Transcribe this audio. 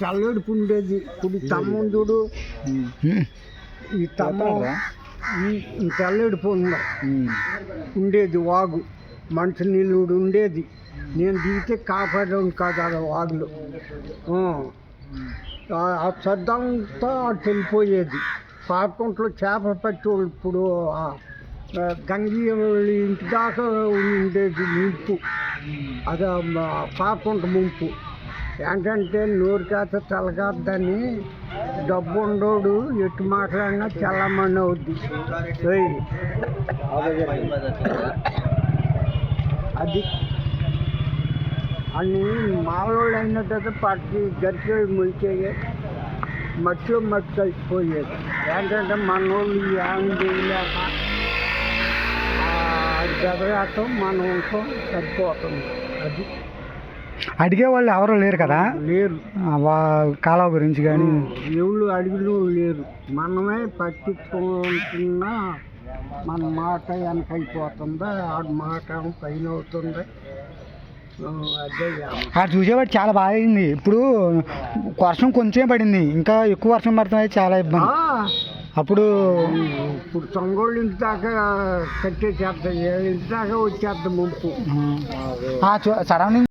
తెల్లడుపు ఉండేది. ఇప్పుడు తమ్ముడు చూడు, ఈ తమ్మ ఈ తెల్లడుపు ఉండేది వాగు, మంచి నీళ్ళు ఉండేది. నేను దిగితే కాపాడేవాడిని కాదు ఆ వాగులో. ఆ సద్దంతా అటు వెళ్ళిపోయేది. పాపకుంట్లో చేపలు పట్టేవాళ్ళు. ఇప్పుడు గంగి ఇంటి దాకా ఉండేది ముంపు. అది పాపకుంట ముంపు. ఏంటంటే నోరు కాత తెలగద్దని డబ్బు ఉండోడు ఎటు మాట్లాడినా చల్లమని అవుద్ది. అది అని మాలోళ్ళు అయినట్టు పట్టి గరికి మొలిచేయే మట్టిలో మట్టి కలిసిపోయేది. ఏంటంటే మనోళ్ళు ఏం చేయలేక గదరాటం మనం ఉంటాం సరిపోతుంది. అది అడిగేవాళ్ళు ఎవరు లేరు కదా, లేరు కాలువ గురించి కానీ ఎవరు అడిగిన లేరు. మనమే పట్టించుకుంటున్నా మన మాట వెనకైపోతుందా, ఆడి మాట పైన అవుతుంది. అక్కడ చూసేవాడు చాలా బాగా అయింది. ఇప్పుడు వర్షం కొంచెం పడింది, ఇంకా ఎక్కువ వర్షం పడుతుంది, చాలా ఇబ్బంది. అప్పుడు ఇప్పుడు తొంగోళ్ళు ఇంటి దాకా కట్టేసేద్దాం, ఇంటి దాకా వచ్చేద్దాం ముంపు. సరౌండింగ్